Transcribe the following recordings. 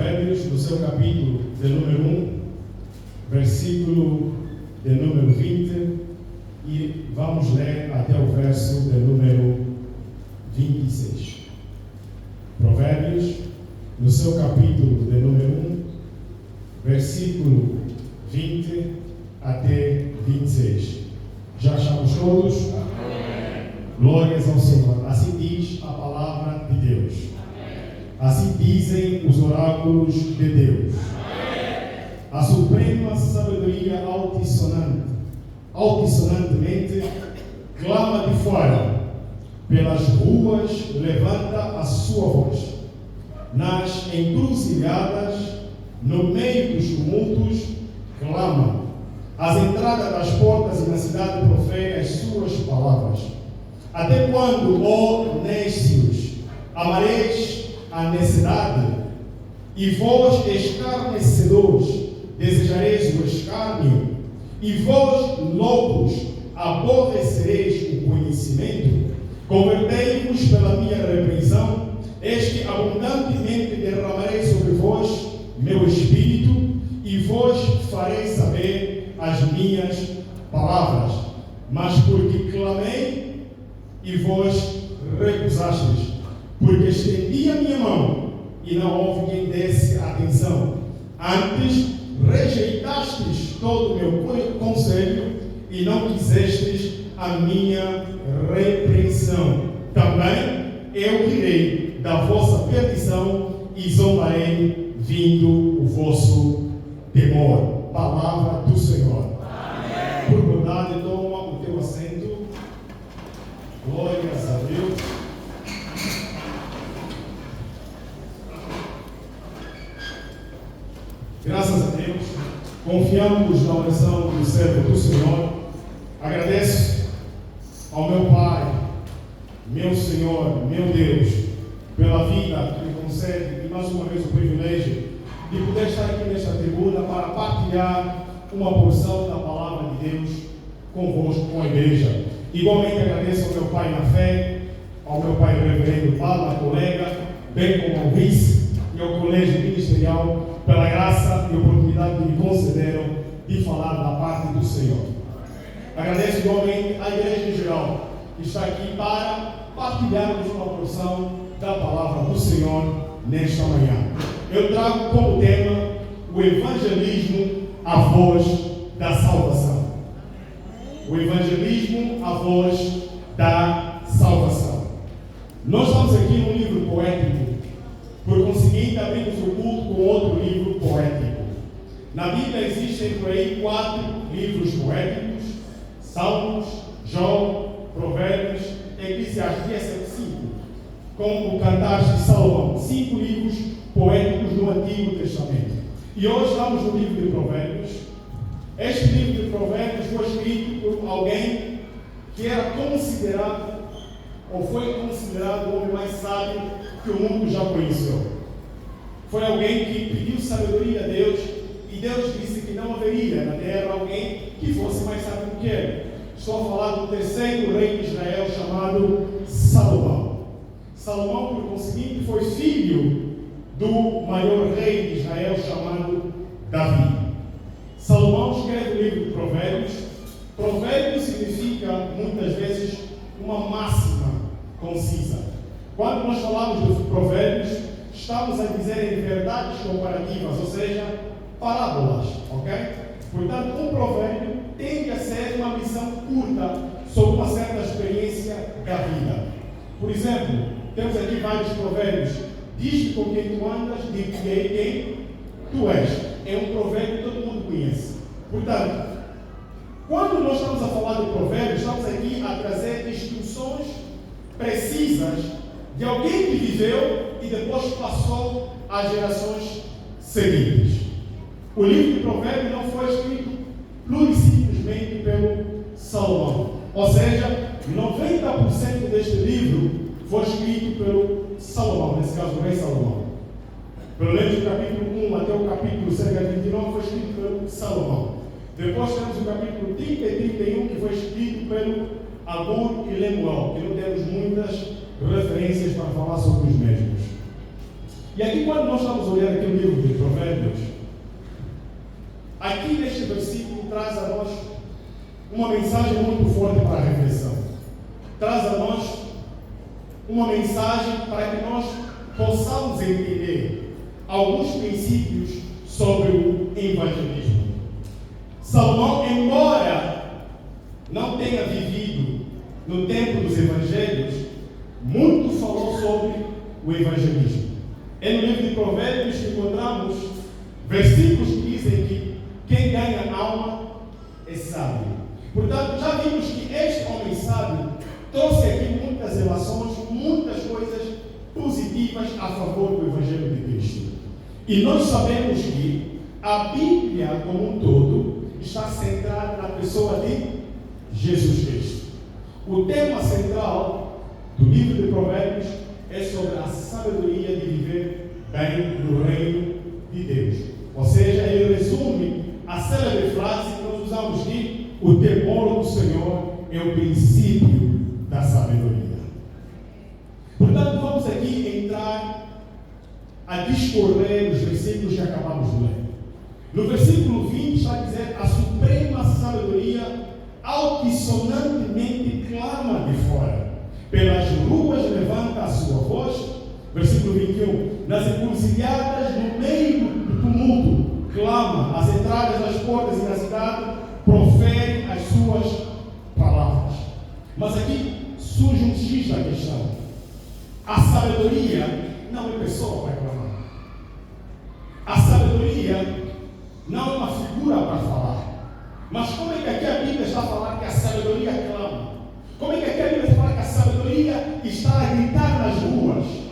Provérbios, no seu capítulo de número 1, versículo de número 20, e vamos ler até o verso de número 26. Provérbios, no seu capítulo de número 1, versículo 20 até 26. Já achamos todos? Amém. Glórias ao Senhor. Assim diz a palavra de Deus. Amém. Assim dizem os oráculos de Deus. Amém. A suprema sabedoria altissonantemente clama de fora. Pelas ruas levanta a sua voz. Nas encruzilhadas, no meio dos tumultos, clama. Às entradas das portas e na cidade profere as suas palavras. Até quando, ó nécios, amareis a necessidade? E vós, escarnecedores, desejareis o escárnio? E vós, loucos, aborrecereis o conhecimento? Convertei-vos pela minha repreensão, eis que abundantemente derramarei sobre vós meu espírito, e vos farei saber as minhas palavras. Mas porque clamei e vós recusastes, porque estendi a minha mão e não houve quem desse atenção. Antes rejeitastes todo o meu conselho e não quisestes a minha repreensão. Também eu rirei da vossa perdição e zombarei vindo o vosso temor. Palavra do Senhor. Amém. Por bondade, toma o teu assento. Glórias a Deus. Graças a Deus, confiamos na oração do servo do Senhor. Agradeço ao meu Pai, meu Senhor, meu Deus, pela vida que me concede e mais uma vez o privilégio de poder estar aqui nesta tribuna para partilhar uma porção da palavra de Deus convosco, com a igreja. Igualmente agradeço ao meu pai na fé, ao meu pai reverendo Palma, colega, bem como ao vice e ao colégio ministerial, pela graça e oportunidade que me concederam de falar da parte do Senhor. Agradeço igualmente à igreja em geral, que está aqui para partilharmos uma porção da palavra do Senhor nesta manhã. Eu trago como tema o evangelismo, a voz da salvação. O evangelismo, a voz da salvação. Nós estamos aqui num livro poético, por conseguinte abrimos o culto com outro livro poético. Na Bíblia existem por aí 4 livros poéticos: Salmos, Jó, Provérbios, Eclesiastes, é 5. Como o Cantares de Salomão, 5 livros poéticos do Antigo Testamento. E hoje estamos no livro de Provérbios. Este livro de Provérbios foi escrito por alguém que era considerado, ou foi considerado o homem mais sábio que o mundo já conheceu. Foi alguém que pediu sabedoria a Deus, e Deus disse que não haveria na terra alguém que fosse mais sábio do que ele. Estou a falar do terceiro rei de Israel, chamado Salomão. Salomão, por conseguinte, foi filho do maior rei de Israel, chamado Davi. Salomão escreve o livro de Provérbios. Provérbio significa, muitas vezes, uma máxima concisa. Quando nós falamos de provérbios, estamos a dizer em verdades comparativas, ou seja, parábolas, ok? Portanto, um provérbio tende a ser uma lição curta sobre uma certa experiência da vida. Por exemplo, temos aqui vários provérbios. Diz com quem tu andas, diz quem tu és. É um provérbio que todo mundo conhece. Portanto, quando nós estamos a falar de provérbios, estamos aqui a trazer instruções precisas de alguém que viveu e depois passou às gerações seguintes. O livro de Provérbios não foi escrito pura e simplesmente pelo Salomão. Ou seja, 90% deste livro foi escrito pelo Salomão, nesse caso o rei Salomão. Pelo menos o capítulo 1 até o capítulo cerca de 29 foi escrito pelo Salomão. Depois temos o capítulo 30 e 31 que foi escrito pelo Agur e Lemuel, que não temos muitas referências para falar sobre os mesmos. E aqui, quando nós estamos olhando aqui o livro de Provérbios, aqui neste versículo traz a nós uma mensagem muito forte para a reflexão. Traz a nós uma mensagem para que nós possamos entender alguns princípios sobre o evangelismo. Salomão, embora não tenha vivido no tempo dos evangelhos, muito falou sobre o evangelismo. E no livro de Provérbios encontramos versículos que dizem que quem ganha alma é sábio. Portanto, já vimos que este homem sábio trouxe aqui muitas relações, muitas coisas positivas a favor do Evangelho de Cristo. E nós sabemos que a Bíblia como um todo está centrada na pessoa de Jesus Cristo. O tema central do livro de Provérbios é sobre a sabedoria de viver bem no reino de Deus. Ou seja, ele resume a célebre frase que nós usamos de o temor do Senhor é o princípio da sabedoria. Portanto, vamos aqui entrar a discorrer os versículos que acabamos de ler. No versículo 20 está a dizer: a suprema sabedoria altissonantemente clama de fora, pelas ruas levanta a sua voz. Versículo 21, nas encruzilhadas, no meio do tumulto, clama, às entradas das portas e da cidade, profere as suas palavras. Mas aqui surge um X da questão. A sabedoria não é pessoa para clamar. A sabedoria não é uma figura para falar. Mas como é que aqui a Bíblia está a falar que a sabedoria clama? Como é que aqui a Bíblia está a falar que a sabedoria está a gritar nas ruas?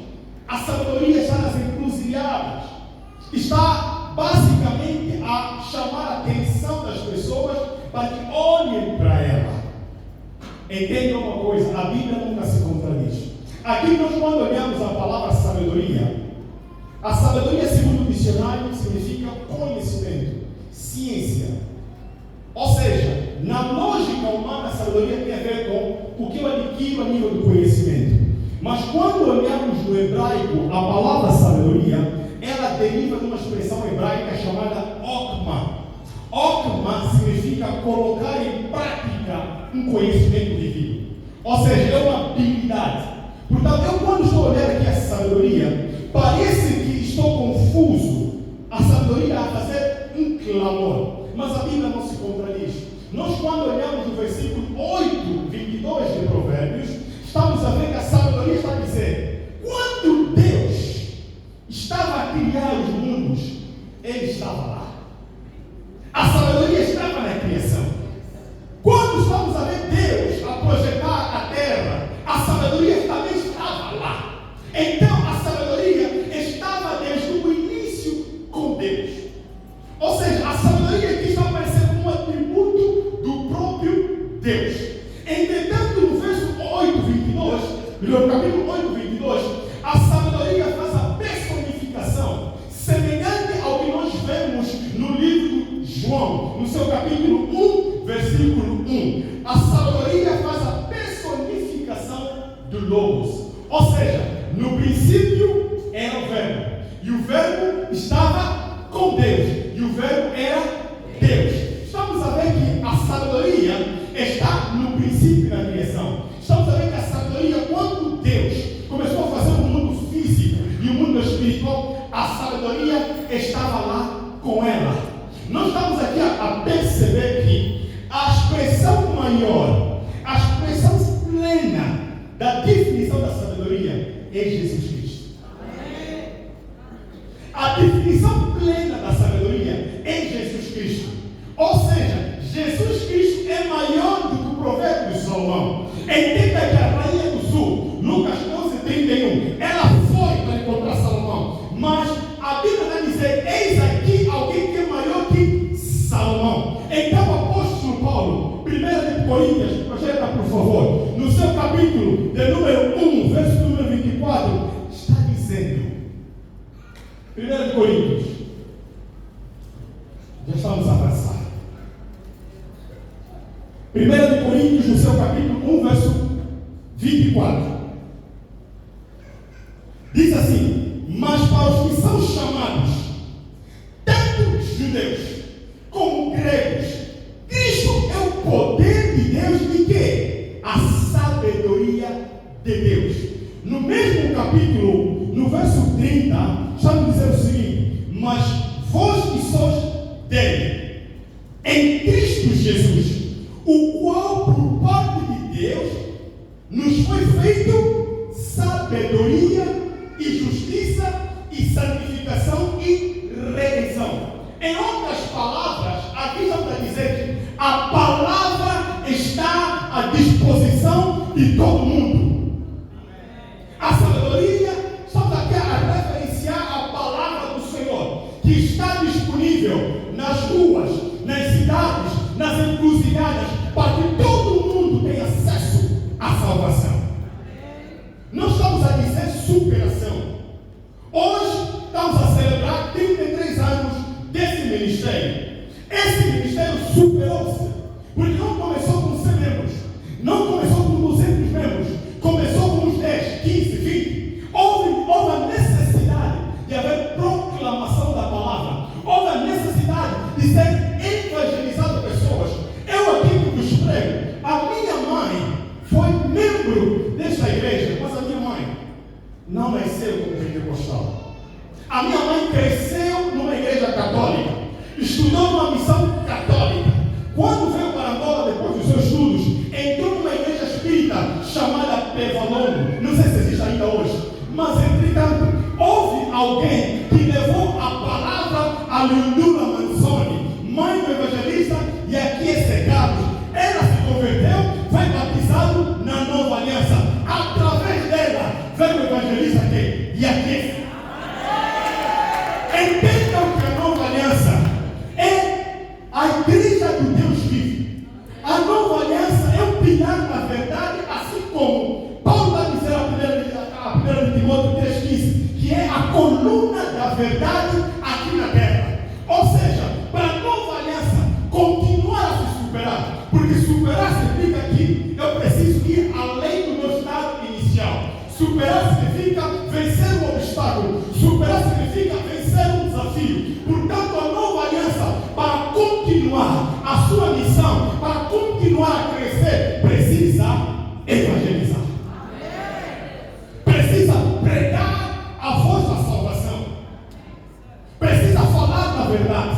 A sabedoria está nas encruzilhadas. Está basicamente a chamar a atenção das pessoas para que olhem para ela. Entendam uma coisa, a Bíblia nunca se contradiz. Aqui nós, quando olhamos a palavra sabedoria, a sabedoria, segundo o dicionário, significa conhecimento, ciência. Ou seja, na lógica humana, a sabedoria tem a ver com o que eu adquiro a nível do conhecimento. Mas quando olhamos no hebraico a palavra sabedoria, ela deriva de uma expressão hebraica chamada okma. Okma significa colocar em prática um conhecimento divino. Ou seja, é uma habilidade. Portanto, eu quando estou olhando aqui essa sabedoria, parece que estou confuso. A sabedoria a fazer um clamor. Mas a Bíblia não se contradiz. Nós, quando olhamos no versículo 8, 22 de Provérbios, estamos a ver que a sabedoria está a dizer: quando Deus estava a criar os mundos, Ele estava lá. A sabedoria estava na criação. Quando estamos a ver Deus a projetar a terra, a sabedoria também estava lá. Então a sabedoria estava desde o início com Deus. Ou seja, a sabedoria aqui está aparecendo como um atributo do próprio Deus. Entretanto, no verso 8, 22, no capítulo 8, 22, a sabedoria faz a personificação, semelhante ao que nós vemos no livro de João, no seu capítulo 1, versículo 1. A sabedoria faz a personificação do Logos. Ou seja, no princípio era o Verbo, e o Verbo estava com Deus, e o Verbo era Deus. Estamos a ver que a sabedoria está no princípio da criação. Estamos a ver que a sabedoria, quando Deus começou a fazer o mundo físico e o mundo espiritual, a sabedoria estava lá com ela. Nós estamos aqui a perceber que a expressão maior, a expressão plena da definição da sabedoria é Jesus Cristo. A definição plena da sabedoria é Jesus Cristo. Ou seja, Jesus Cristo é maior do que o provérbio de Salomão. Entenda que a rainha do sul, Lucas 11:31, ela foi para encontrar Salomão. Mas a Bíblia vai dizer: eis aqui alguém que é maior que Salomão. Então o apóstolo Paulo, 1 de Coríntios, projeta por favor, no seu capítulo de número 1, verso número 24, está dizendo, 1 de Coríntios, já estamos a avançar. 1 de Coríntios, no seu capítulo 1, verso 24, diz assim: mas para os todos chamados, tanto judeus como gregos, Cristo é o poder de Deus de quê? A sabedoria de Deus. No mesmo capítulo, no verso 30, está a dizer o seguinte: mas vós que sois dele, em Cristo Jesus, o qual por parte de Deus nos foi feito sabedoria e justiça e santificação e redenção. Em outras palavras, aqui estamos a dizer que a palavra está à disposição de todo mundo. A sabedoria, estamos aqui a referenciar a palavra do Senhor, que está disponível nas ruas, nas cidades, nas encruzilhadas, para que todo mundo tenha acesso à salvação. Não estamos a dizer superação. Hoje estamos a celebrar 33 anos desse ministério. Esse ministério superou-se, porque não começou com 100 membros, não começou com 200 membros, começou com uns 10, 15, 20. Houve a necessidade de haver proclamação da palavra, houve a necessidade de ser evangelizado pessoas. Eu aqui que vos prego, a minha mãe foi membro desta igreja, mas a minha mãe não nasceu como pentecostal. A minha mãe cresceu numa igreja católica, estudou numa missão católica. Quando veio para Angola, depois dos seus estudos, entrou numa igreja espírita chamada Pevalomo. Não sei se existe ainda hoje, mas entretanto, houve alguém que levou a palavra a Lindula Manzoni, mãe do evangelista, e aqui é Carlos. Ela se converteu, foi batizado na Nova Aliança. Através dela veio o evangelista aqui, e aqui. Entendam que a Nova Aliança é a igreja do Deus vivo. A Nova Aliança é o pilar da verdade, assim como Paulo vai dizer a 1 de Timóteo 3,15, que é a coluna da verdade aqui na terra. Ou seja, para a Nova Aliança continuar a se superar, porque superar significa que eu preciso ir além do meu estado inicial. Superar significa vencer um obstáculo. Superar significa vencer um desafio. Portanto, a Nova Aliança, para continuar a sua missão, para continuar a crescer, precisa evangelizar. Precisa pregar a voz da salvação. Precisa falar da verdade.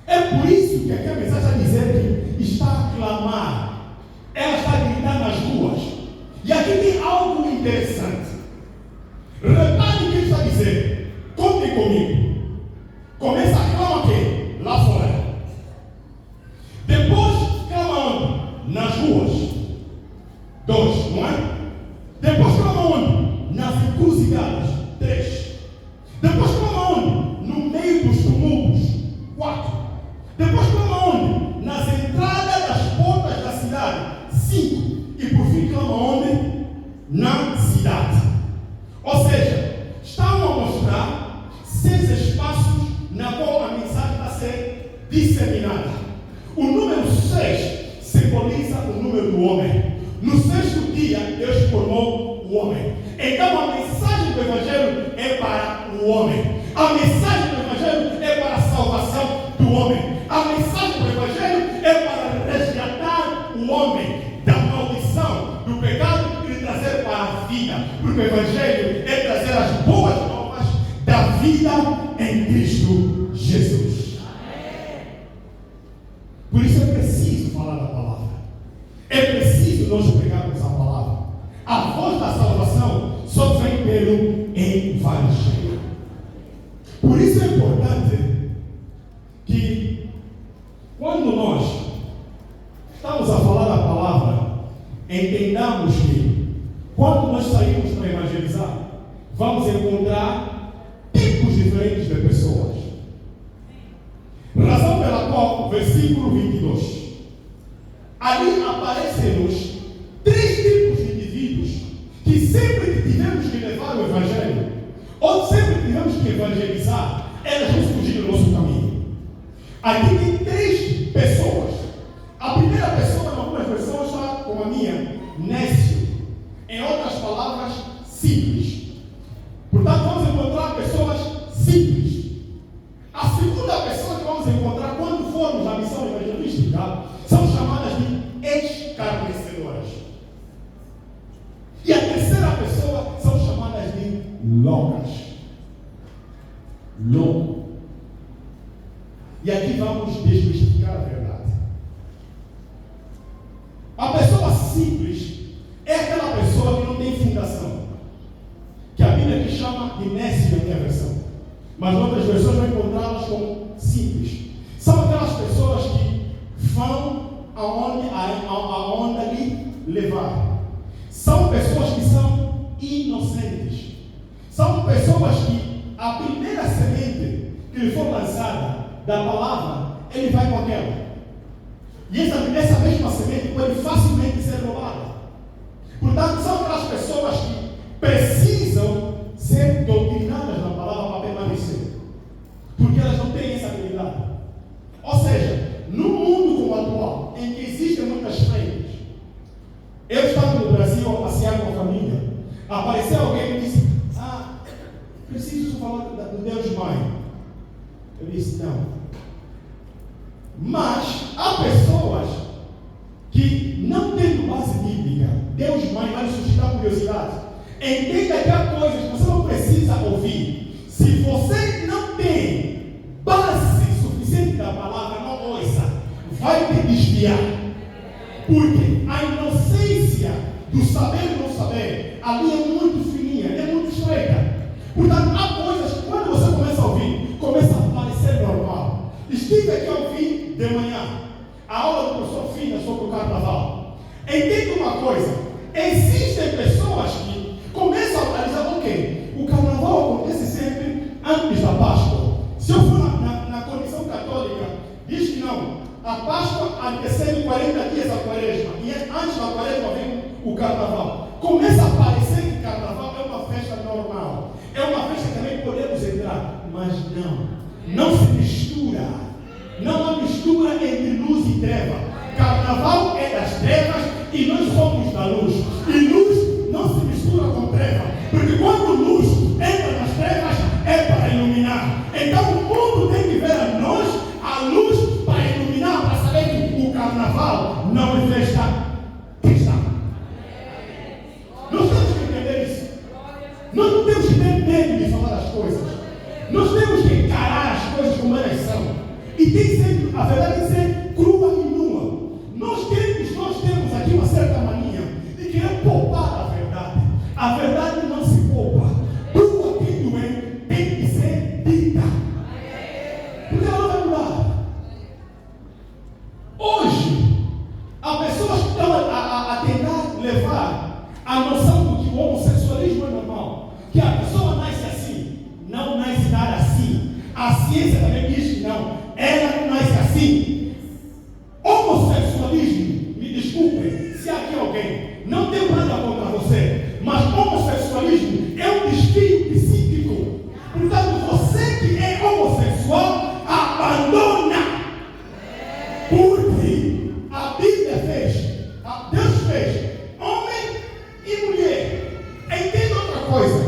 É por isso que aqui a mensagem está dizendo que está a clamar. Ela está a gritar nas ruas. E aqui tem algo interessante. Repare o que ele está dizendo. Contem comigo. Começa a clamar aqui, lá fora. Depois clama onde? Nas ruas. 2, não é? Depois clama onde? Nas encruzilhadas. 3. Depois clama onde? No meio dos tumultos. 4. Depois clama onde? Nas entradas das portas da cidade. 5. E por fim clama onde? Na cidade. Ou seja, estão a mostrar 6 espaços na qual a mensagem está a ser disseminada. O número 6 simboliza o número do homem. No 6º dia, Deus formou o homem. Então a mensagem do Evangelho é para o homem. A mensagem do Evangelho é para a salvação do homem. A mensagem do Evangelho é para resgatar o homem da maldição, do pecado e trazer para a vida. Porque o Evangelho é trazer as boas novas da vida em Cristo Jesus. Por isso é preciso falar da palavra. É preciso nós pregarmos a palavra. A voz da salvação só vem pelo Evangelho. Por isso é importante que quando nós estamos a falar da palavra, entendamos que quando nós saímos para evangelizar, vamos encontrar tipos diferentes de pessoas. Razão pela qual, versículo 22, ali aparecem-nos 3 tipos de indivíduos que sempre que tivemos que levar o Evangelho, ou sempre que tivemos que evangelizar, elas vão fugir do nosso caminho. Aqui tem 3 pessoas. A primeira pessoa, em algumas versões, está como a minha, nécio. Em outras palavras, simples. Portanto, vamos encontrar pessoas loucas. Louco. E aqui vamos desmistificar a verdade. A pessoa simples é aquela pessoa que não tem fundação, que a Bíblia aqui chama de nécia na minha versão, mas outras versões vão encontrá-las como simples. São aquelas pessoas que vão aonde a onda lhe levar. São pessoas que são inocentes. São pessoas que a primeira semente que lhe for lançada da palavra, ele vai com aquela. E essa mesma semente pode facilmente ser roubada. Portanto, são aquelas pessoas que precisam ser doutrinadas na palavra para permanecer, porque elas não têm essa habilidade. Ou seja, no mundo como atual, em que existem muitas frentes, eu estava no Brasil a passear com a família, apareceu alguém e me disse: preciso falar do Deus Mãe. Eu disse: não. Mas há pessoas que, não tendo base bíblica, Deus Mãe vai suscitar curiosidade. Entenda que há coisas que você não precisa ouvir. Se você não tem base suficiente da palavra, não ouça. Vai te desviar. Porque a inocência do saber e não saber, ali é muito fininha, é muito estreita. Portanto, há coisas que quando você começa a ouvir, começa a parecer normal. Estive aqui a ouvir de manhã a aula do professor Fina sobre o carnaval. Entenda uma coisa: existem pessoas que começam a dizer: ok, o carnaval acontece sempre antes da Páscoa. Se eu for na condição católica, diz que não, a Páscoa antecede 40 dias a Quaresma, e antes da Quaresma vem o carnaval. Começa a parecer que carnaval é uma festa normal, é uma festa que também podemos entrar, mas não se mistura. Não há mistura entre luz e treva. Carnaval é das trevas e nós somos da luz. E luz não se mistura com treva, porque quando luz entra nas trevas é para iluminar. Então o mundo tem que ver a nós a luz para iluminar, para saber que o carnaval não é festa cristã. Nós temos que entender isso. Nós não temos que ter medo de falar as coisas. Nós temos que encarar as coisas como elas são. E tem que ser, a verdade tem que ser crua e nua. Nós temos aqui uma certa mania de querer poupar a verdade. A verdade não se poupa. Tudo aquilo tem que ser dita. Porque ela não vai mudar. Hoje, há pessoas que estão a tentar levar a noção do que o homossexualismo é normal. Que a pessoa nasce assim. Não nasce nada assim. A ciência também diz que não. Ela não nasce assim. Homossexualismo, me desculpem se aqui alguém não tem nada contra você, mas homossexualismo é um desvio psíquico. Portanto, você que é homossexual, abandona. Porque a Bíblia Deus fez homem e mulher. Entenda outra coisa: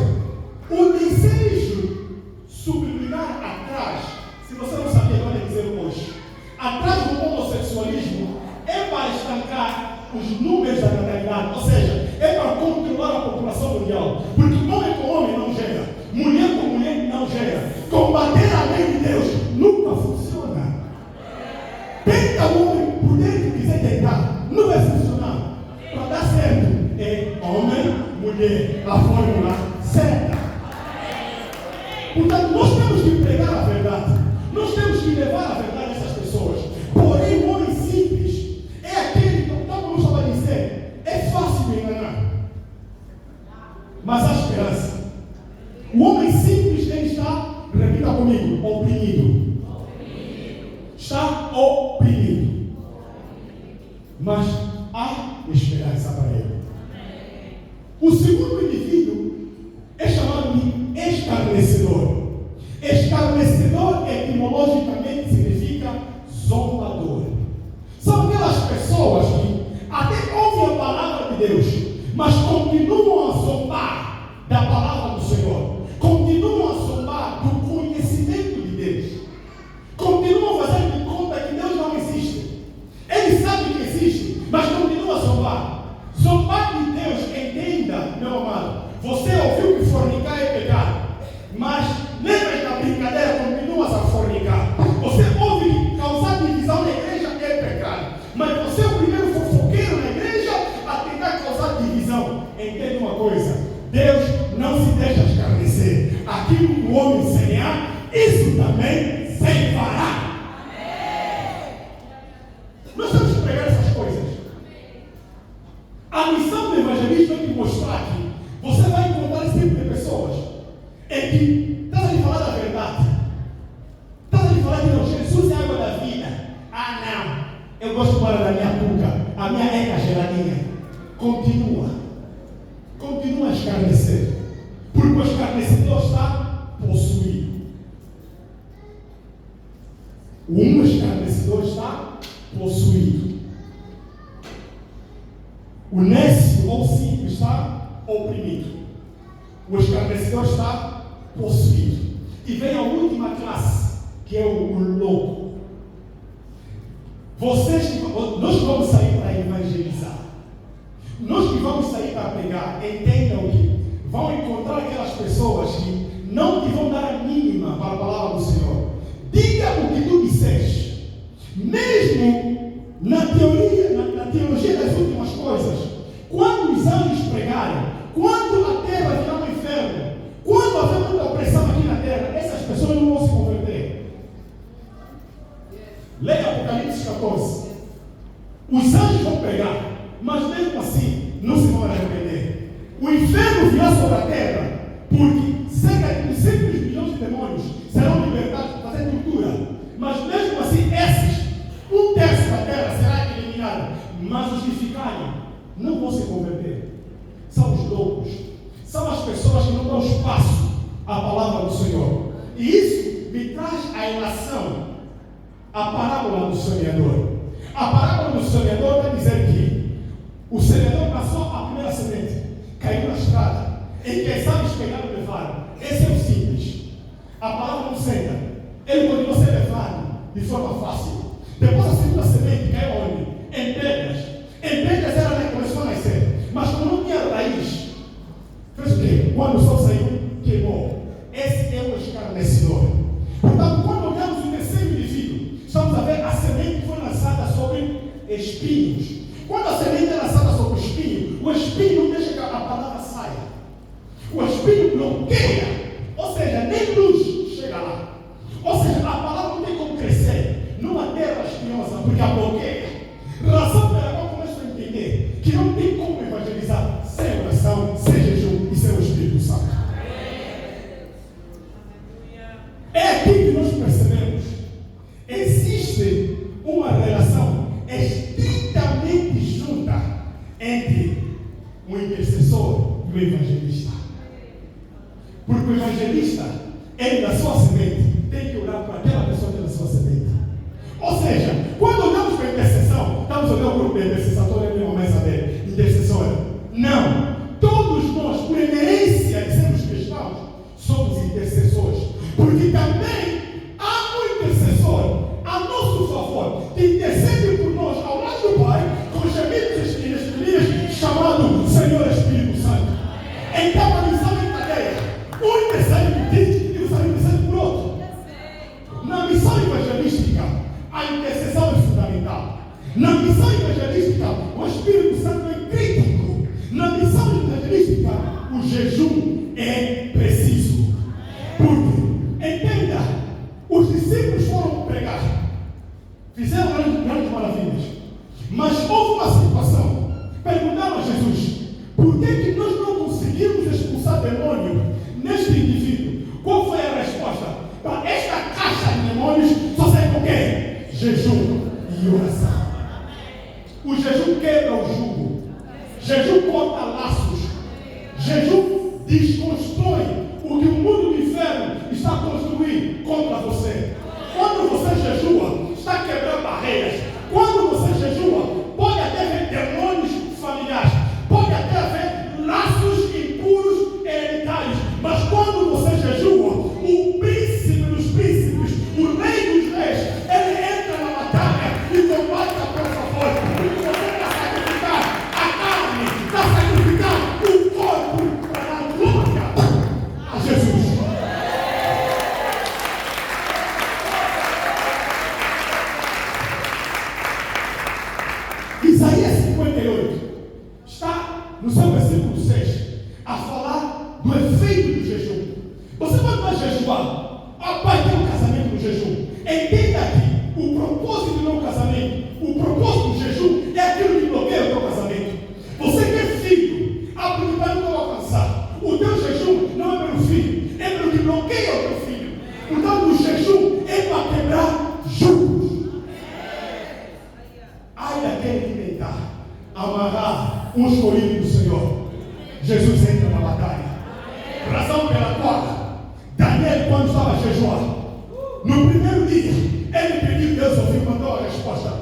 o desejo subliminar atrás, se você não sabia, eu vou dizer hoje, atrás do homossexualismo é para estancar os números da natalidade, ou seja, é para controlar a população mundial, porque homem com homem não gera, mulher com mulher não gera. Combater a lei de Deus nunca funciona. Tenta o homem por dentro que quiser tentar, não vai funcionar. Para dar certo é homem, mulher, a fórmula certa. Portanto, nós temos que pregar a verdade. Nós temos que levar a verdade a essas pessoas. Porém, o homem simples é aquele que, como eu estava a dizer, é fácil de enganar, mas há esperança. O homem simples, ele está, repita comigo, oprimido. Está oprimido. Mas há esperança para ele. O segundo indivíduo é chamado de escarnecedor. Escarnecedor etimologicamente significa zombador. São aquelas pessoas que até ouvem a palavra de Deus, mas continuam a zombar da palavra do Senhor, continuam a zombar do conhecimento de Deus, continuam a fazer de conta que Deus não existe. Ele sabe que existe, mas continua a zombar. Zombar de Deus, entenda, meu amado, que estás a falar da verdade. Estás a falar que não, Jesus é a água da vida. Ah, não. Eu gosto para da minha cuca. A minha eca geladinha. Continua a escarnecer. Porque o escarnecedor está possuído. Um escarnecedor está possuído. O nécio ou simples está oprimido. O escarnecedor está possuído. E vem a última classe, que é o louco. Nós que vamos sair para evangelizar. Nós que vamos sair para pregar, entendam que vão encontrar aquelas pessoas que não te vão dar a mínima para a palavra do Senhor. Diga o que tu disseste. Mesmo na teologia das últimas coisas, quando os anjos pregarem, quando a terra virar um inferno, quando haver muita opressão aqui na terra, essas pessoas não vão se converter. Leia Apocalipse 14. Os anjos vão pregar, mas mesmo assim não se vão arrepender. O inferno virá sobre a terra, porque cerca de 200 milhões de demônios serão libertados para fazer tortura. Mas mesmo assim, um terço da terra será eliminado. Mas os que ficarem não vão se converter. São os loucos. São as pessoas que não dão espaço à palavra do Senhor. E isso me traz a relação, a parábola do semeador. A parábola do semeador vai dizer que o semeador passou a primeira semente, caiu na estrada, e quem sabe pegaram e levaram. Esse é o simples. A palavra não senta. Ele continua a ser levado de forma fácil. Depois a segunda semente caiu onde? Em pedras. Em pedras ela nem começou a nascer. Mas como não tinha raiz, fez o quê? Quando o sol saiu, queimou. Esse é o escarnecedor. Portanto, quando olhamos o terceiro indivíduo, estamos a ver a semente que foi lançada sobre espinhos. Quando a semente é lançada sobre o espinho não deixa que a palavra saia. O espinho bloqueia. Ou seja, nem luz chega lá. Ou seja, a palavra não tem como crescer numa terra espinhosa, porque a bloqueia. Razão pela qual começo a entender que não tem como evangelizar sem oração, sem jejum e sem o Espírito Santo. É aqui que nós percebemos. Existe uma relação estritamente junta entre o intercessor e o evangelista. Porque o evangelista, ele da sua semente, tem que orar para aquela pessoa que é da sua semente. Ou seja, quando olhamos para a intercessão, estamos olhando o grupo de intercessão, estou olhando uma mesa dele, intercessora. Não. Todos nós, por inerência de sermos cristãos, somos intercessores. Porque também há um intercessor a nosso favor, que intercede por nós ao lado do Pai, com gemidos e espinhas, chamado Senhor Espírito Santo. Então a missão em cadeia. Um intercede por ti e o outro intercede por outro. Na missão evangelística, a intercessão é fundamental. Na missão evangelística, o Espírito Santo é crítico. Na missão evangelística, o jejum é preciso. Porque, entenda, os discípulos foram pregar, fizeram grandes maravilhas, mas houve uma situação. Perguntaram a Jesus: por que nós não conseguimos expulsar demônio neste indivíduo? Qual foi a resposta? Para esta caixa de demônios só sai com quê? Jejum e oração. O jejum quebra o jugo. Jejum corta laços. Jejum desconstrói o que o mundo do inferno está construindo contra você. Quando você jejua, está quebrando barreiras. Quando você jejua, pode até haver demônios familiares, pode até haver laços impuros hereditários, mas quando você jejua, o príncipe dos príncipes, o rei dos reis, ele entra na batalha e combate a por favor. Porque você está sacrificando a carne, está sacrificando o corpo para dar glória a Jesus. Isaías 58 está no seu versículo 6 a falar do efeito do jejum. Você pode mais jejuar, vai ter um casamento no jejum. Entenda que o propósito do meu casamento, o propósito do jejum é aquilo que bloqueia o teu casamento. Você quer filho, porque vai não alcançar. O teu jejum não é pelo filho, é pelo que bloqueia quem é o teu filho? Então o jejum é para quebrar julgos. Ai daquele que tentar amarrar os escolhidos do Senhor. Jesus entra na batalha. Razão pela qual Daniel, quando estava a jejuar, no primeiro dia, ele pediu, Deus ouviu, mandou a resposta.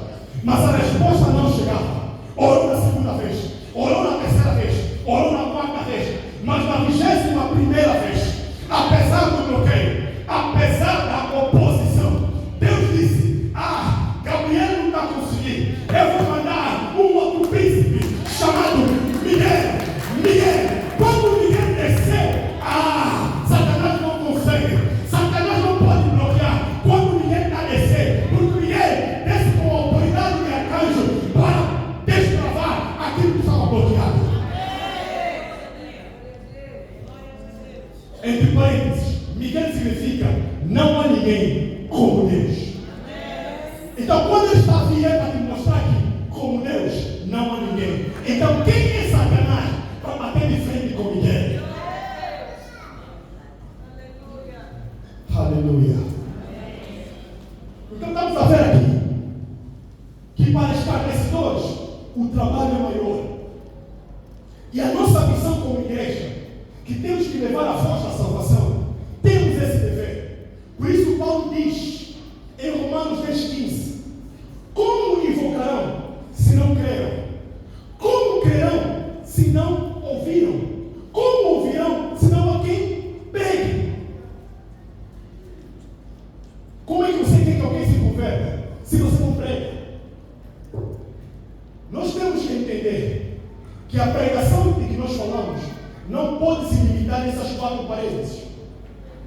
Mas a resposta não chegava. Orou na segunda vez, orou na terceira vez, orou na quarta vez, mas na 21ª vez, apesar do bloqueio, apesar da oposição, Deus disse: Gabriel não está conseguindo, eu vou mandar um outro príncipe chamado Miguel. Quando Miguel desceu, Satanás não consegue, Satanás não pode bloquear quando Miguel está descendo, porque Miguel desce com a autoridade de arcanjo para destravar aquilo que estava bloqueado. Entre parênteses, Miguel significa não há ninguém como Deus. Então, quando ele está vindo para te mostrar que, como Deus, não há ninguém. Então, quem é Satanás para bater de frente com Miguel? Aleluia. Então, estamos a ver aqui que para esclarecedores o trabalho é maior. E a nossa missão como igreja, que temos que levar a voz da salvação, temos esse dever. Por isso Paulo diz em Romanos 10:15: como invocarão se não creram? Como crerão se não ouviram? Como ouvirão se não há quem pregue? Como é que você quer que alguém se converta se você não prega? Nós temos que entender que a pregação de que nós falamos não pode se limitar nessas 4 paredes.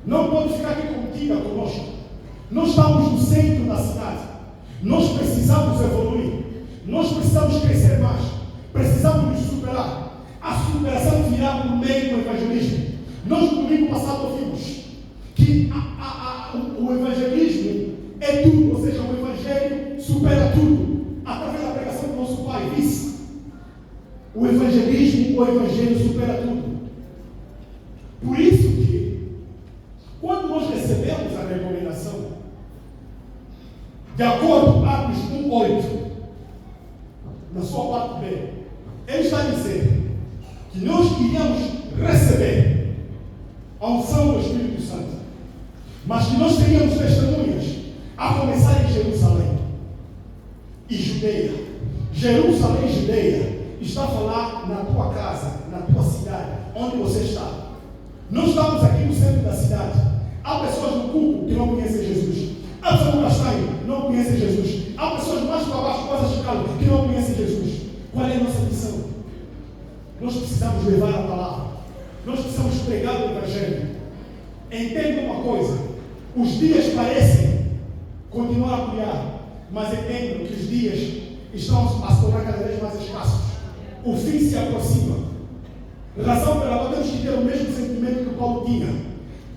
Não pode ficar aqui contida conosco. Nós estamos no centro da cidade. Nós precisamos evoluir. Nós precisamos crescer mais. Precisamos nos superar. A superação virá por meio do evangelismo. Nós no domingo passado ouvimos que o evangelismo é tudo. Ou seja, o evangelho supera tudo. Através da pregação do nosso Pai disse: o evangelismo, o evangelho supera tudo. Por isso que, quando nós recebemos a recomendação, de acordo com Atos 1:8, na sua parte B, ele está dizendo que nós iríamos receber a unção do Espírito Santo, mas que nós teríamos testemunhas, a começar em Jerusalém e Judeia. Jerusalém e Judeia está a falar na tua casa, na tua cidade, onde você está. Nós estamos aqui no centro da cidade. Há pessoas no culto que não conhecem Jesus. Há pessoas no castanho que não conhecem Jesus. Há pessoas mais para baixo, quase a Chicago, que não conhecem Jesus. Qual é a nossa missão? Nós precisamos levar a palavra. Nós precisamos pregar o Evangelho. Entenda uma coisa: os dias parecem continuar a criar, mas entendam que os dias estão a se tornar cada vez mais escassos. O fim se aproxima. Razão pela qual temos que ter o mesmo sentimento que Paulo tinha.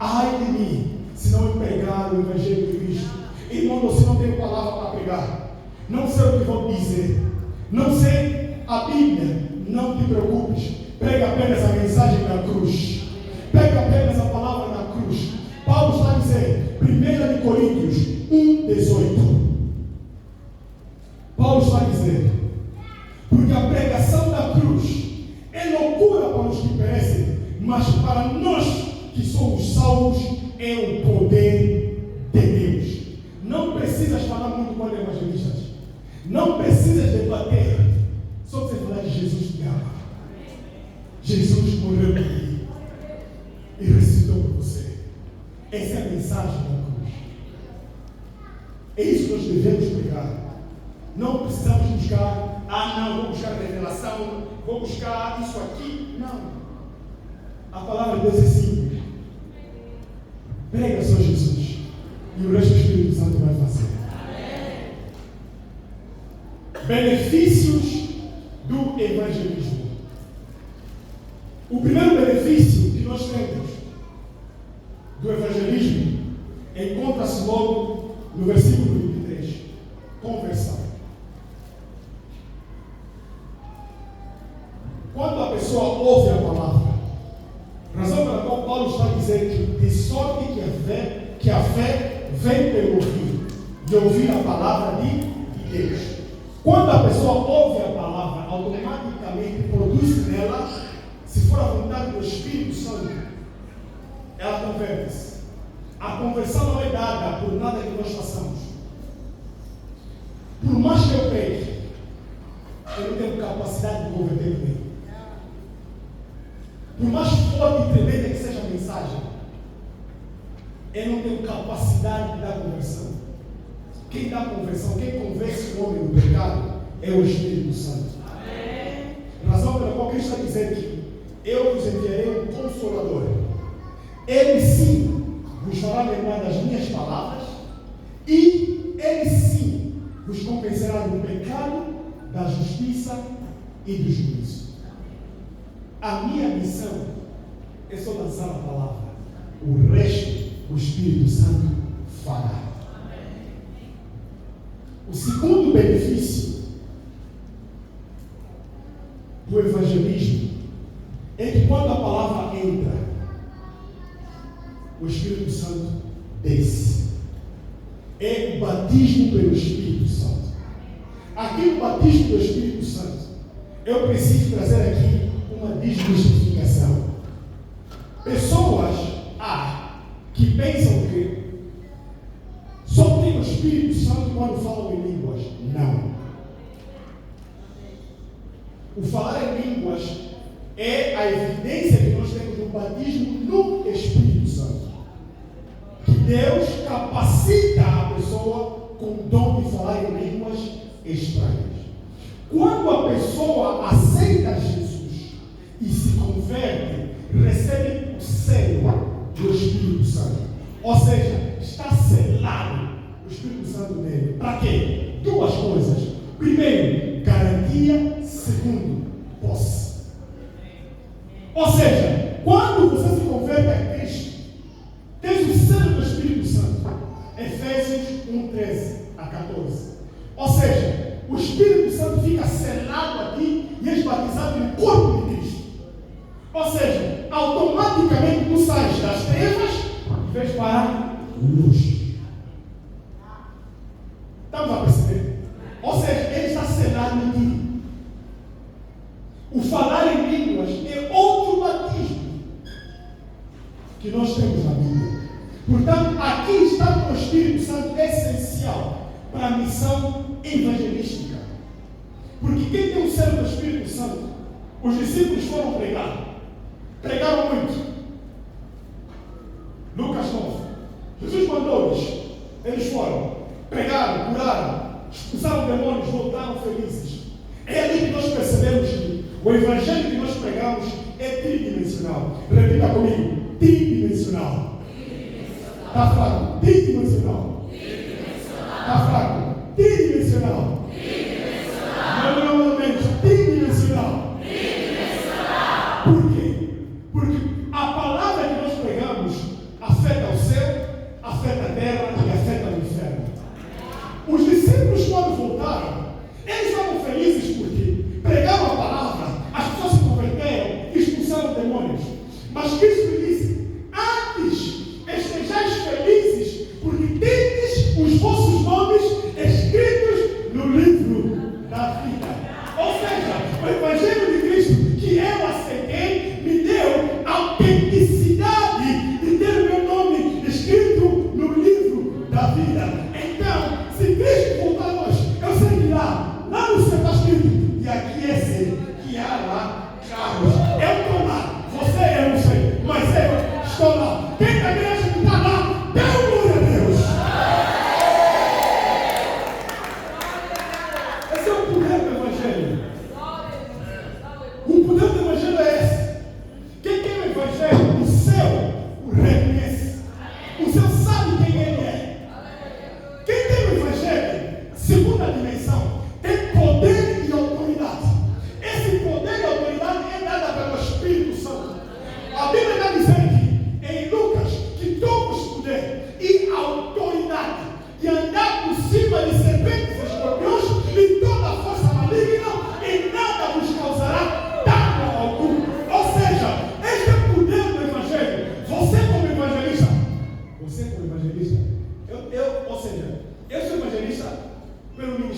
Ai de mim, se não eu pregar o Evangelho de Cristo. Irmão, se não tenho palavra para pregar, não sei o que vou dizer, não sei a Bíblia, não te preocupes. Prega apenas a mensagem da cruz. Pega apenas a palavra da cruz. Paulo está a dizer, 1 Coríntios 1:18. Paulo está a dizer: porque a pregação da cruz é loucura para os que perecem, mas para nós que somos salvos é o poder de Deus. Não precisas falar muito com os evangelistas. Não precisas debater. Só você falar de Jesus te ama. Jesus morreu por ti e ressuscitou por você. Essa é a mensagem da cruz. É isso que nós devemos pregar. Não precisamos buscar, não, vou buscar revelação, vou buscar isso aqui. Não. A palavra de Deus é simples. Prega só Jesus. E o resto do Espírito Santo vai fazer. Benefícios do evangelismo. O primeiro benefício que nós temos do evangelismo encontra-se logo no versículo 23. Conversão. Quando a pessoa ouve a palavra, razão pela qual Paulo está dizendo que de sorte que que a fé vem pelo ouvir, e ouvir a palavra de Deus. Quando a pessoa ouve a palavra, automaticamente produz nela, se for a vontade do Espírito Santo, ela converte-se. A conversão não é dada por nada que nós façamos. Por mais que eu pregue, eu não tenho capacidade de converter ninguém. Por mais forte e tremenda que seja a mensagem, eu não tenho capacidade de dar conversão. Quem dá conversão, quem convence o homem do pecado é o Espírito Santo. Amém. Razão pela qual Cristo está dizendo que eu vos enviarei um Consolador. Ele sim vos fará lembrar das minhas palavras e ele sim vos convencerá do pecado, da justiça e do juízo. A minha missão é só lançar a palavra. O resto o Espírito Santo fará. O segundo benefício do evangelismo é que quando a palavra entra, o Espírito Santo desce. É o batismo pelo Espírito Santo. Aqui no batismo do Espírito Santo, eu preciso trazer aqui uma desmistificação. Pessoas que pensam que só tem o Espírito Santo quando falam em línguas. Não. O falar em línguas é a evidência que nós temos no batismo no Espírito Santo. Que Deus capacita a pessoa com o dom de falar em línguas estranhas. Quando a pessoa aceita Jesus e se converte, recebe o selo do Espírito Santo. Ou seja, está selado o Espírito Santo nele. Para quê? Duas coisas. Primeiro, garantia. Segundo, posse. Ou seja, quando você se converte a Cristo, tens o selo do Espírito Santo. Efésios 1:13-14. Ou seja, o Espírito Santo fica selado aqui e és batizado no corpo de Cristo. Ou seja, automaticamente tu sais das trevas e vens para a luz. Estamos a perceber? Ou seja, ele está selado em ti. O falar em línguas é outro batismo que nós temos na Bíblia. Portanto, aqui está o Espírito Santo essencial para a missão evangelística. Porque quem tem o selo do Espírito Santo, os discípulos foram pregar. Pregaram muito. Lucas 9. Jesus mandou-lhes. Eles foram. Pregaram, curaram, expulsaram demônios, voltaram felizes. É ali que nós percebemos que o evangelho que nós pregamos é tridimensional. Repita comigo. Tridimensional. Está fraco? Tridimensional. Está fraco? Tridimensional. Novamente, tridimensional. Por quê? Porque a palavra que nós pregamos afeta o céu, afeta a terra e afeta o inferno. Os discípulos, quando voltaram, eles estavam felizes porque pregaram a palavra, as pessoas se converteram, expulsaram demônios. Mas Cristo disse: antes estejais felizes, porque tendes os vossos nomes escritos no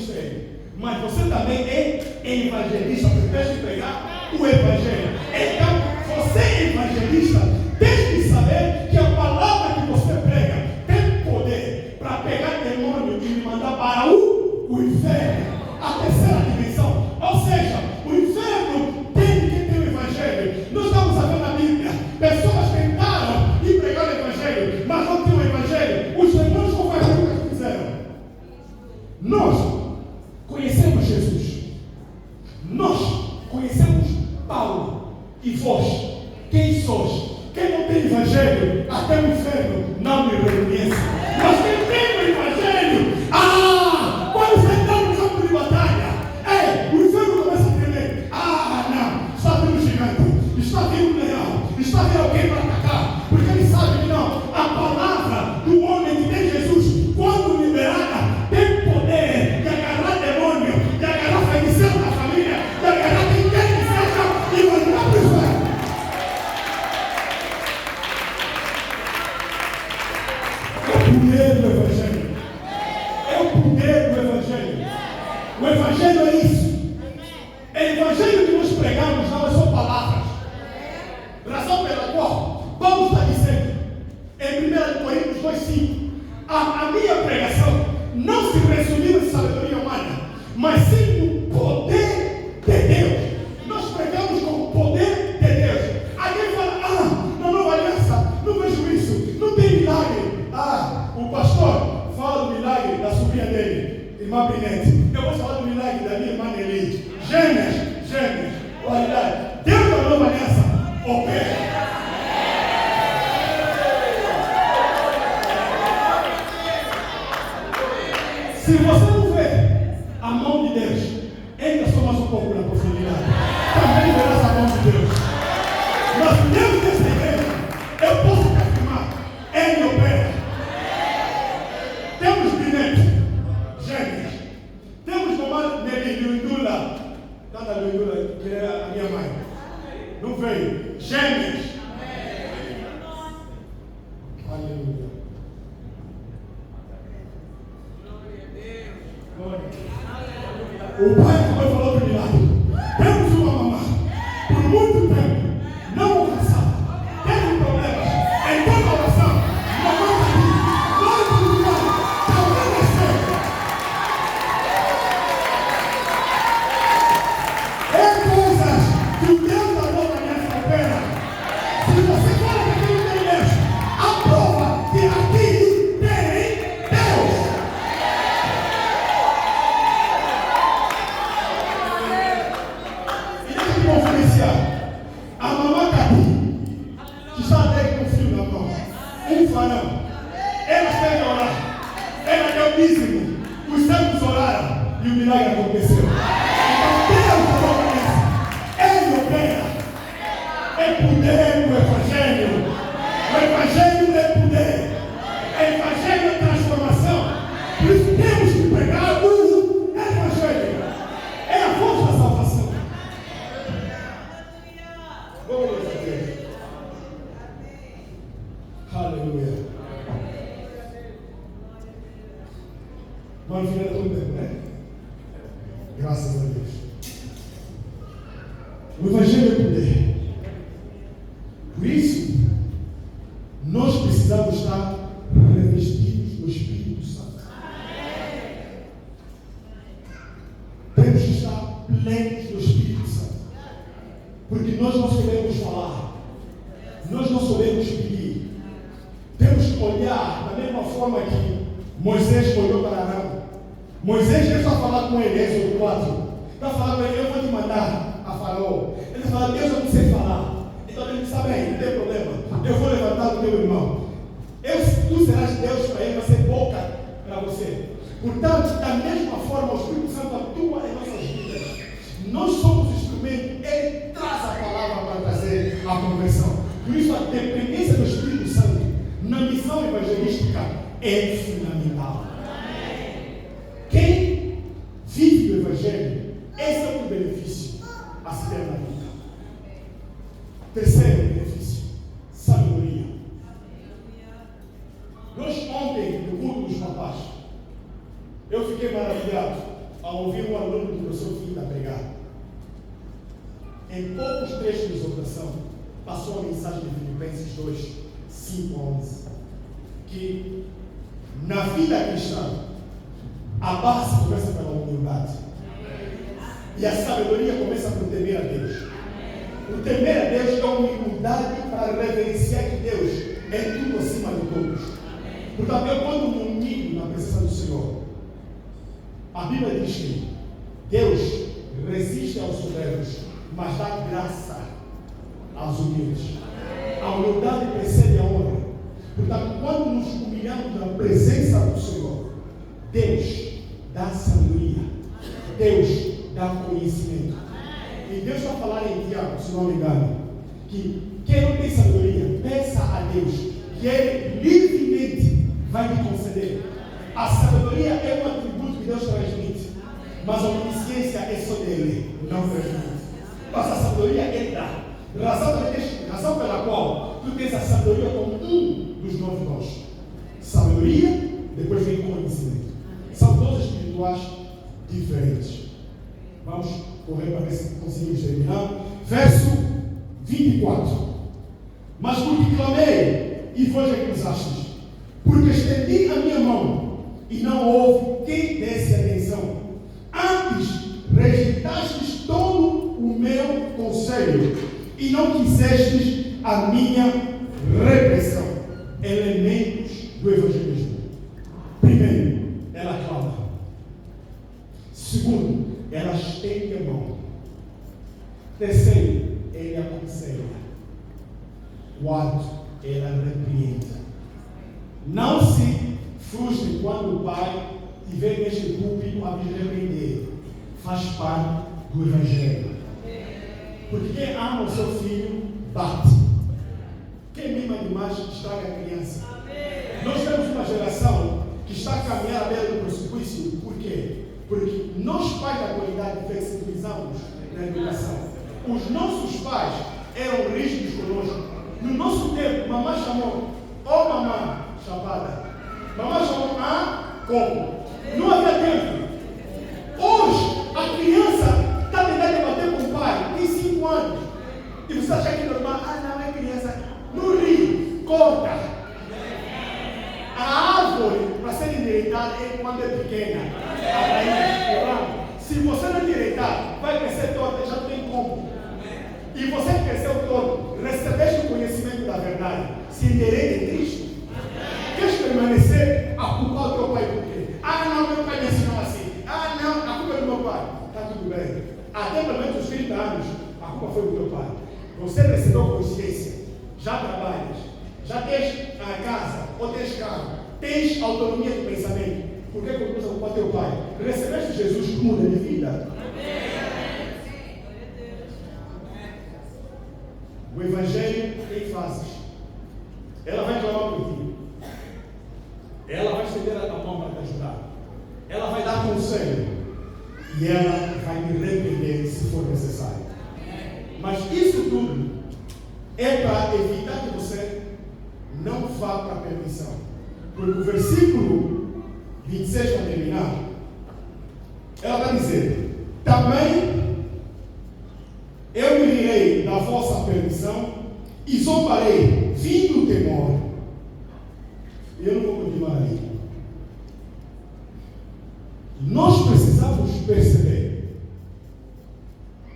ministério, mas você também é evangelista. Você tem que pregar o evangelho. Então, você é evangelista, tem que saber que a palavra que você prega tem poder para pegar demônio e me mandar para o inferno, a terceira dimensão. Ou seja, o inferno tem que ter o evangelho. Nós estamos sabendo na Bíblia, pessoas tentaram ir pregar o evangelho, mas não tinham o evangelho. Os demônios não fizeram o que fizeram. Nós conhecemos Jesus. Nós conhecemos Paulo. E vós, quem sois? Quem não tem evangelho, até o inferno não me reconhece. Mas quem tem o evangelho, quando você está no campo de batalha, o inferno começa a tremer. Não, está vindo gigante, está vindo um leão, está vindo alguém para atacar, porque ele sabe que não. A palavra do homem que tem Jesus, quando liberada, tem poder de agarrar demônio, de agarrar feiticeiro da família, de agarrar quem quer que seja e mandar para o inferno. Do Evangelho. É o poder do Evangelho. O Evangelho é isso. O Evangelho que nós pregamos não é só palavras. Razão pela qual Paulo está dizendo em 1 Coríntios 2,5: a minha pregação não se resumiu em sabedoria humana, mas sim no poder de Deus. Nós pregamos com o poder de Deus. Alguém fala: na nova aliança não vejo isso, não tem milagre. O pastor fala do milagre da sobrinha dele, irmã Brinete. Eu vou falar do milagre da minha irmã Nelly. Gêmeas. Qualidade. Deus da nova aliança opera. Se você não vê a mão de Deus, entra só mais um pouco na profundidade. Também verás a mão de Deus. Mas dentro dessa igreja, eu posso te afirmar, Ele opera. Temos Binete, gêmeas. Temos mamãe Nelly, Luindula. Tanta Luindula, que é a minha mãe. Não veio. Gêmeas. Aleluia. O pai também falou do milagre. Temos uma mamãe, por muito tempo, não alcançada, teve problemas, em toda oração, mamãe está aqui, glória do milagre, está obedecendo. É coisas que o Deus da nova aliança opera. Se você fala que aqui não tem Deus, a prova que aqui tem Deus. A mamãe Capi, que está até com o filho na mão, um farão, ela teve a orar, ela deu dízimo, os santos oraram e o milagre aconteceu. Então Deus falou isso, Ele opera, é poder do Evangelho, o Evangelho é poder, o Evangelho é transformação, por isso temos que pregar o Evangelho, é a voz da salvação. Glória a Deus. Aleluia. Mas vira tudo bem, né? Graças a Deus. O Evangelho é poder. Por isso, nós precisamos estar revestidos do Espírito Santo. Temos que estar plenos do Espírito Santo. Porque nós não sabemos falar, nós não sabemos pedir. Temos que olhar da mesma forma que Moisés olhou para Arão. Moisés não está falando com ele, Êxodo 4. Está falando com ele: eu vou te mandar a Faraó. Ele fala: Deus, eu não sei falar. Então ele diz: está bem, não tem problema. Eu vou levantar o teu irmão. Tu serás Deus para ele, vai ser boca para você. Portanto, da mesma forma, o Espírito Santo atua em nossas vidas. Nós somos instrumento, Ele traz a palavra para trazer a conversão. Por isso, a dependência do Espírito Santo na missão evangelística é fundamental. Quem vive do Evangelho, esse é o benefício a se ter na vida. Terceiro benefício: sabedoria. Nós ontem, no culto dos papás, eu fiquei maravilhado. ao ouvir um aluno do professor Fita pregar. Em poucos trechos de exortação, passou a mensagem de Filipenses 2, 5 a 11, que na vida cristã, a base começa pela humildade. E a sabedoria começa por temer a Deus. O temer a Deus é uma humildade para reverenciar que Deus é tudo acima de todos. Portanto, eu quando me humilho na presença do Senhor, a Bíblia diz que Deus resiste aos soberbos, mas dá graça aos humildes. A humildade precede a honra. Portanto, quando nos humilhamos na presença do Senhor, Deus dá sabedoria, Deus dá conhecimento. E Deus está falando em Tiago, se não me engano, que quem não tem sabedoria, peça a Deus, que Ele livremente vai lhe conceder. A sabedoria é um atributo que Deus transmite, mas a onisciência é só dele, não transmite. Mas a sabedoria Ele dá. Razão pela qual tu tens a sabedoria como um dos 9 dons. Sabedoria, depois vem conhecimento. São dons espirituais diferentes. Vamos correr para ver se conseguimos terminar. Verso 24. Mas porque clamei e vós recusastes, porque estendi a minha mão e não houve quem desse atenção. Antes rejeitastes todo o meu conselho e não quisestes a minha repressão. Elementos do evangelismo. Primeiro, ela clama. Segundo, ela estende a mão. Terceiro, ele aconselha. Quarto, ela repreende. Não se frustre quando o pai tiver neste púlpito a me repreender. Faz parte do evangelho. Porque quem ama o seu filho, bate. Quem mima demais, estraga a criança. Nós temos uma geração que está a caminhar à beira do precipício. Por quê? Porque nós, pais da atualidade, flexibilizamos na educação. Os nossos pais eram rígidos conosco. No nosso tempo, mamãe chamou, ô mamãe, chapada. Mamãe chamou, como? Não havia tempo. Hoje, a criança está tentando debater com o pai, tem 5 anos. E você acha que é normal? Não, é criança. No rio, corta. A árvore, para ser endireitada, é quando é pequena. A raiz, o ramo. Se você não endireitar, vai crescer torta, já não tem como. E você que cresceu torto, recebeste o conhecimento da verdade, se endireita em Cristo. Queres permanecer a culpar o teu pai por quê? Não, meu pai me ensinou assim. Não, a culpa é do meu pai. Está tudo bem. Até pelo menos os 30 anos, a culpa foi do teu pai. Você recebeu consciência, já trabalhas, já tens a casa, ou tens carro, tens autonomia de pensamento. Por que começa a culpar teu pai? Recebeste Jesus que muda de vida. O Evangelho tem fases. Ela vai clamar por ti. Ela vai estender a mão para te ajudar. Ela vai dar conselho. E ela vai me repreender se for necessário. Mas isso tudo é para evitar que você não vá para a perdição. Porque o versículo 26 para terminar, ela vai dizer: também eu me rirei da vossa perdição e zombarei, vindo o temor. E eu não vou continuar aí. Nós precisamos perceber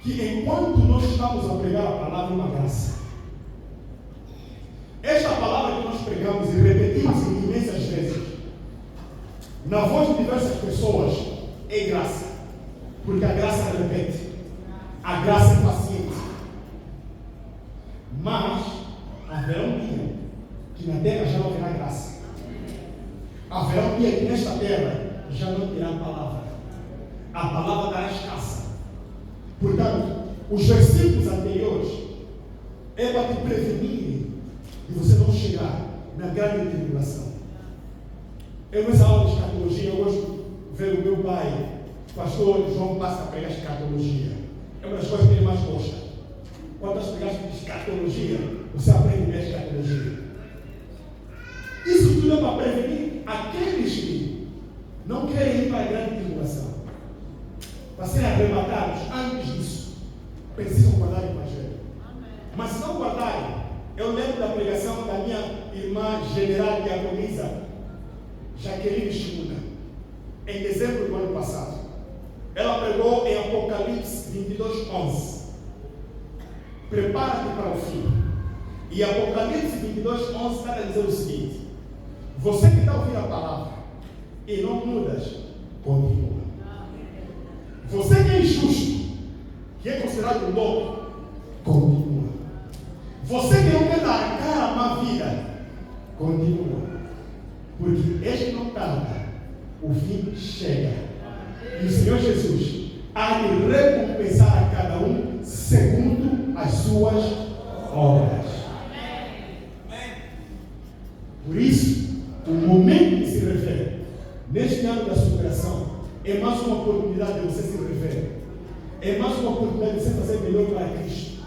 que enquanto nós estamos a pregar a palavra, é uma graça. Esta palavra que nós pregamos e repetimos imensas vezes, na voz de diversas pessoas, é graça. Porque a graça repete. A graça é paciente. Mas haverá um dia que na terra já não terá graça. Haverá um dia que nesta terra já não terá palavra. A palavra dará escassa. Portanto, os versículos anteriores é para te prevenir de você não chegar na grande tribulação. Eu, nessa aula de escatologia, eu gosto de ver o meu pai, o pastor João, passa a pregar escatologia. É uma das coisas que ele mais gosta. Quando nós pregamos de escatologia, você aprende a escatologia. Isso tudo é para prevenir aqueles que não querem ir para a grande tribulação. para serem arrebatados, antes disso, precisam guardar o Evangelho. Mas se não guardarem, eu lembro da pregação da minha irmã general diaconisa, Jaqueline Chimuna, em dezembro do ano passado. Ela pregou em Apocalipse 22:11. Prepara-te para o fim. E Apocalipse 22:11 está a dizer o seguinte: você que está ouvindo a palavra e não mudas, continua. Você que é injusto, que é considerado louco, continua. Você que não quer dar a cara a uma vida, continua. Porque este não tarda, o fim chega. E o Senhor Jesus há de recompensar a cada um segundo as suas obras. Por isso, o momento que se refere, neste ano da superação, é mais uma oportunidade de você se rever. É mais uma oportunidade de você fazer melhor para Cristo.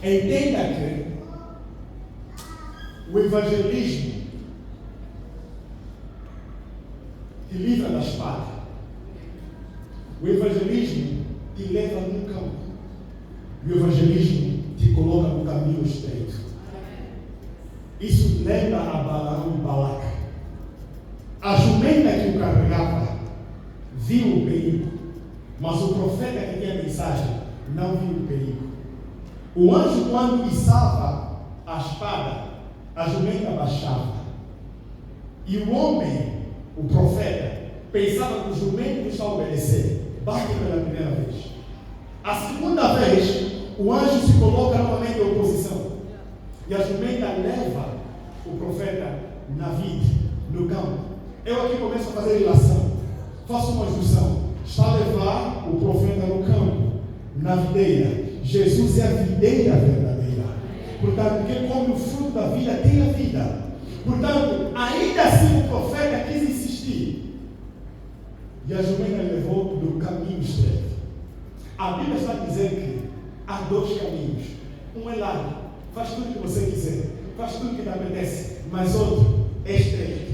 Entenda que o evangelismo te livra da espada. O evangelismo te leva num campo. E o evangelismo te coloca no caminho estreito. Isso lembra a Balaão e Balaca. A jumenta que o carregava viu o perigo, mas o profeta que tinha a mensagem não viu o perigo. O anjo, quando içava a espada, a jumenta baixava. E o homem, o profeta, pensava que o jumento não está a obedecer. Bate pela primeira vez. A segunda vez, o anjo se coloca novamente em oposição. E a jumenta leva o profeta na vida, no campo. Eu aqui começo a fazer relação. Faço uma junção. Está a levar o profeta no campo, na videira. Jesus é a videira verdadeira. Portanto, quem come o fruto da vida tem a vida. Portanto, ainda assim o profeta quis insistir. E a jumenta levou do caminho estreito. A Bíblia está dizendo que há dois caminhos. Um é largo, faz tudo o que você quiser, faz tudo o que te apetece, mas outro é estreito.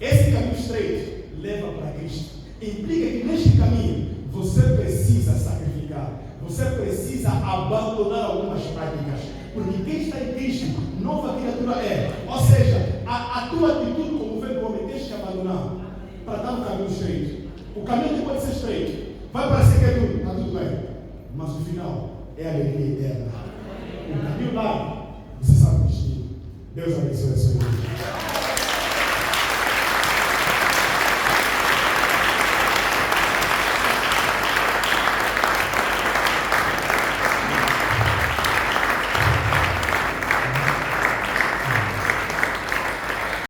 Esse caminho estreito leva para Cristo. Implica que neste caminho você precisa sacrificar, você precisa abandonar algumas práticas, porque quem está em Cristo, nova criatura é. Ou seja, a tua atitude como velho homem tens que abandonar para estar no caminho estreito. O caminho pode ser estreito, vai parecer que é duro, está tudo bem, mas o final é a alegria eterna. O caminho largo, você sabe o destino. Deus abençoe a sua vida.